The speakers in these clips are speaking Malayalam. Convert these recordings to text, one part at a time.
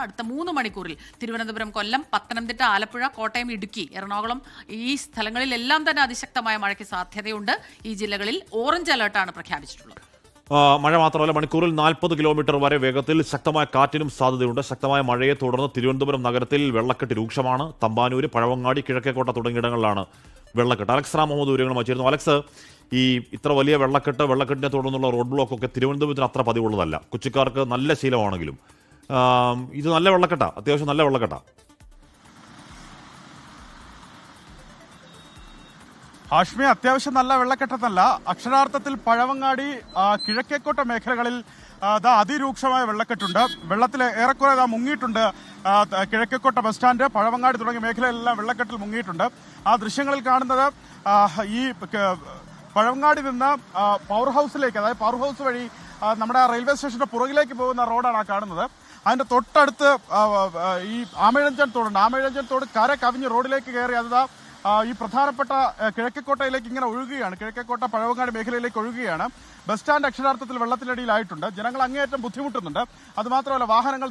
അടുത്ത 3 മണിക്കൂറിൽ തിരുവനന്തപുരം, കൊല്ലം, പത്തനംതിട്ട, ആലപ്പുഴ, കോട്ടയം, ഇടുക്കി, എറണാകുളം ഈ സ്ഥലങ്ങളിലെല്ലാം തന്നെ അതിശക്തമായ മഴയ്ക്ക് സാധ്യതയുണ്ട്. ഈ ജില്ലകളിൽ ഓറഞ്ച് അലർട്ടാണ് പ്രഖ്യാപിച്ചിട്ടുള്ളത്. മഴ മാത്രമല്ല, മണിക്കൂറിൽ 40 കിലോമീറ്റർ വരെ വേഗത്തിൽ ശക്തമായ കാറ്റിനും സാധ്യതയുണ്ട്. ശക്തമായ മഴയെ തുടർന്ന് തിരുവനന്തപുരം നഗരത്തിൽ വെള്ളക്കെട്ട് രൂക്ഷമാണ്. തമ്പാനൂര്, പഴവങ്ങാടി, കിഴക്കേക്കോട്ട തുടങ്ങിയിടങ്ങളിലാണ് വെള്ളക്കെട്ട്. അലക്സ് റാം മുഹമ്മദ് വിവരങ്ങൾ വച്ചിരുന്നു. അലക്സ്, ഈ ഇത്ര വലിയ വെള്ളക്കെട്ടിനെ തുടർന്നുള്ള റോഡ് ബ്ലോക്കൊക്കെ തിരുവനന്തപുരത്തിന് അത്ര പതിവുള്ളതല്ല. കൊച്ചിക്കാർക്ക് നല്ല ശീലമാണെങ്കിലും ഇത് നല്ല വെള്ളക്കെട്ടാ, അത്യാവശ്യം നല്ല വെള്ളക്കെട്ടാ. ഹാഷ്മി, അത്യാവശ്യം നല്ല വെള്ളക്കെട്ടെന്നല്ല, അക്ഷരാർത്ഥത്തിൽ പഴവങ്ങാടി, കിഴക്കേക്കോട്ട മേഖലകളിൽ അതിരൂക്ഷമായ വെള്ളക്കെട്ടുണ്ട്. വെള്ളത്തിൽ ഏറെക്കുറെ മുങ്ങിയിട്ടുണ്ട്. കിഴക്കേക്കോട്ട ബസ് സ്റ്റാൻഡ്, പഴവങ്ങാടി തുടങ്ങിയ മേഖലയിലെല്ലാം വെള്ളക്കെട്ടിൽ മുങ്ങിയിട്ടുണ്ട്. ആ ദൃശ്യങ്ങളിൽ കാണുന്നത് ഈ പഴവങ്ങാടി നിന്ന് പവർ ഹൗസിലേക്ക്, അതായത് പവർ ഹൗസ് വഴി നമ്മുടെ റെയിൽവേ സ്റ്റേഷന്റെ പുറകിലേക്ക് പോകുന്ന റോഡാണ് ആ കാണുന്നത്. അതിന്റെ തൊട്ടടുത്ത് ഈ ആമയിഴഞ്ചൻ തോടുണ്ട്. ആമയിഴഞ്ചൻ തോട് കര കവിഞ്ഞ് റോഡിലേക്ക് കയറി അത് ഈ പ്രധാനപ്പെട്ട കിഴക്കേക്കോട്ടയിലേക്ക് ഇങ്ങനെ ഒഴുകുകയാണ്. കിഴക്കേക്കോട്ട പഴവങ്ങാടി മേഖലയിലേക്ക് ഒഴുകുകയാണ്. ബസ് സ്റ്റാൻഡ് അക്ഷരാർത്ഥത്തിൽ വെള്ളത്തിനടിയിലായിട്ടുണ്ട്. ജനങ്ങൾ അങ്ങേയറ്റം ബുദ്ധിമുട്ടുന്നുണ്ട്. അതുമാത്രമല്ല, വാഹനങ്ങൾ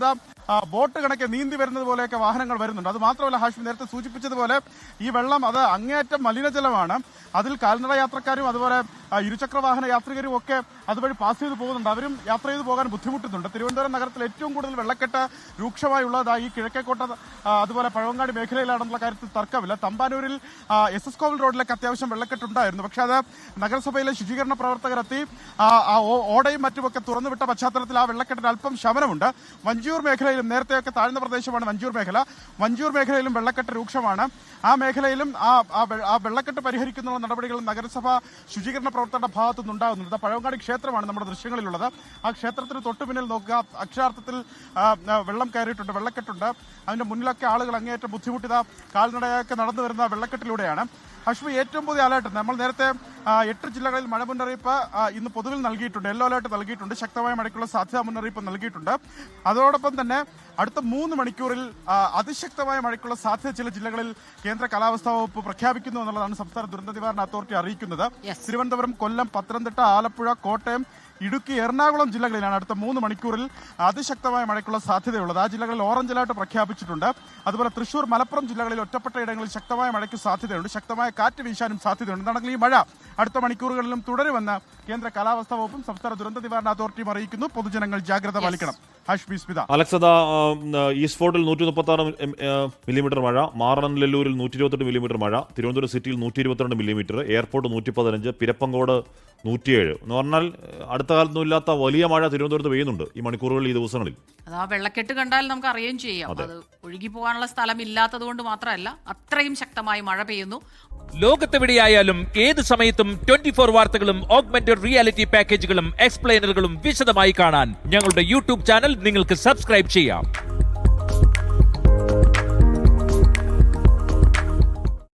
ബോട്ട് കണക്കെ നീന്തി വരുന്നത് പോലെയൊക്കെ വാഹനങ്ങൾ വരുന്നുണ്ട്. അതുമാത്രമല്ല, ഹാഷ്മി നേരത്തെ സൂചിപ്പിച്ചതുപോലെ ഈ വെള്ളം അത് അങ്ങേയറ്റം മലിനജലമാണ്. അതിൽ കാൽനട യാത്രക്കാരും അതുപോലെ ഇരുചക്ര വാഹന യാത്രികരും ഒക്കെ അതുവഴി പാസ് ചെയ്ത് പോകുന്നുണ്ട്. അവരും യാത്ര ചെയ്ത് പോകാൻ ബുദ്ധിമുട്ടുന്നുണ്ട്. തിരുവനന്തപുരം നഗരത്തിൽ ഏറ്റവും കൂടുതൽ വെള്ളക്കെട്ട് രൂക്ഷമായുള്ളത് ഈ കിഴക്കേക്കോട്ട അതുപോലെ പഴവങ്ങാടി മേഖലയിലാണെന്നുള്ള കാര്യത്തിൽ തർക്കമില്ല. തമ്പാനൂരിൽ SS കോവിൽ റോഡിലേക്ക് അത്യാവശ്യം വെള്ളക്കെട്ടുണ്ടായിരുന്നു. പക്ഷേ അത് നഗരസഭയിലെ ശുചീകരണ പ്രവർത്തകരെത്തി ഓടയും മറ്റുമൊക്കെ തുറന്നുവിട്ട പശ്ചാത്തലത്തിൽ ആ വെള്ളക്കെട്ടിന് അല്പം ശമനമുണ്ട്. വഞ്ചിയൂർ മേഖലയിലും, നേരത്തെയൊക്കെ താഴ്ന്ന പ്രദേശമാണ് വഞ്ചിയൂർ മേഖല, വഞ്ചിയൂർ മേഖലയിലും വെള്ളക്കെട്ട് രൂക്ഷമാണ്. ആ മേഖലയിലും ആ വെള്ളക്കെട്ട് പരിഹരിക്കുന്ന നടപടികൾ നഗരസഭ ശുചീകരണ പ്രവർത്തകരുടെ ഭാഗത്തു നിന്നുണ്ടാകുന്നുണ്ട്. പഴവങ്ങാടി ക്ഷേത്രമാണ് നമ്മുടെ ദൃശ്യങ്ങളിലുള്ളത്. ആ ക്ഷേത്രത്തിന് തൊട്ടു പിന്നിൽ നോക്കുക, അക്ഷരാർത്ഥത്തിൽ വെള്ളം കയറിയിട്ടുണ്ട്, വെള്ളക്കെട്ടുണ്ട്. അതിന്റെ മുന്നിലൊക്കെ ആളുകൾ അങ്ങേയറ്റം ബുദ്ധിമുട്ടിത കാൽനടയൊക്കെ നടന്നു വരുന്ന വെള്ളക്കെട്ടിലൂടെയാണ്. ഹാഷ്മി, ഏറ്റവും പുതിയ അലേർട്ട് നമ്മൾ നേരത്തെ 8 ജില്ലകളിൽ മഴ മുന്നറിയിപ്പ് ഇന്ന് പൊതുവിൽ നൽകിയിട്ടുണ്ട്. യെല്ലോ അലേർട്ട് നൽകിയിട്ടുണ്ട്. ശക്തമായ മഴയ്ക്കുള്ള സാധ്യതാ മുന്നറിയിപ്പ് നൽകിയിട്ടുണ്ട്. അതോടൊപ്പം തന്നെ അടുത്ത 3 മണിക്കൂറിൽ അതിശക്തമായ മഴയ്ക്കുള്ള സാധ്യത ചില ജില്ലകളിൽ കേന്ദ്ര കാലാവസ്ഥാ വകുപ്പ് പ്രഖ്യാപിക്കുന്നു എന്നുള്ളതാണ് സംസ്ഥാന ദുരന്ത നിവാരണ അതോറിറ്റി അറിയിക്കുന്നത്. തിരുവനന്തപുരം, കൊല്ലം, പത്തനംതിട്ട, ആലപ്പുഴ, കോട്ടയം, ഇടുക്കി, എറണാകുളം ജില്ലകളിലാണ് അടുത്ത 3 മണിക്കൂറിൽ അതിശക്തമായ മഴയ്ക്കുള്ള സാധ്യതയുള്ളത്. ആ ജില്ലകളിൽ ഓറഞ്ച് അലർട്ട് പ്രഖ്യാപിച്ചിട്ടുണ്ട്. അതുപോലെ തൃശൂർ, മലപ്പുറം ജില്ലകളിൽ ഒറ്റപ്പെട്ട ഇടങ്ങളിൽ ശക്തമായ മഴയ്ക്ക് സാധ്യതയുണ്ട്. ശക്തമായ കാറ്റ് വീശാനും സാധ്യതയുണ്ട്. എന്താണെങ്കിൽ ഈ മഴ അടുത്ത മണിക്കൂറുകളിലും തുടരുമെന്ന് കേന്ദ്ര കാലാവസ്ഥാ വകുപ്പും സംസ്ഥാന ദുരന്ത നിവാരണ അതോറിറ്റിയും അറിയിക്കുന്നു. പൊതുജനങ്ങൾ ജാഗ്രത പാലിക്കണം. ഹാഷ്മി, സ്മിത. അലക്സദ, ഈസ്റ്റ് ഫോർട്ടിൽ 136 മില്ലിമീറ്റർ മഴ, മാറനല്ലൂരിൽ 128 മില്ലിമീറ്റർ മഴ, തിരുവനന്തപുരം സിറ്റിയിൽ 122 മില്ലിമീറ്റർ, എയർപോർട്ട് 115, പിരപ്പങ്കോട് 107 എന്ന് പറഞ്ഞാൽ അടുത്ത കാലത്തൊന്നും ഇല്ലാത്ത വലിയ മഴ തിരുവനന്തപുരത്ത് പെയ്യുന്നുണ്ട് ഈ മണിക്കൂറുകളിൽ, ഈ ദിവസങ്ങളിൽ. അത് ആ വെള്ളക്കെട്ട് കണ്ടാൽ നമുക്ക് അറിയുകയും ചെയ്യാം. അത് ഒഴുകി പോകാനുള്ള സ്ഥലം ഇല്ലാത്തത് കൊണ്ട് മാത്രമല്ല, അത്രയും ശക്തമായി മഴ പെയ്യുന്നു. ലോകത്തെവിടെയായാലും ഏത് സമയത്തും 24 വാർത്തകളും ഓഗ്മെന്റഡ് റിയാലിറ്റി പാക്കേജുകളും എക്സ്പ്ലെയിനറുകളും വിശദമായി കാണാൻ ഞങ്ങളുടെ യൂട്യൂബ് ചാനൽ നിങ്ങൾക്ക് സബ്സ്ക്രൈബ് ചെയ്യാം.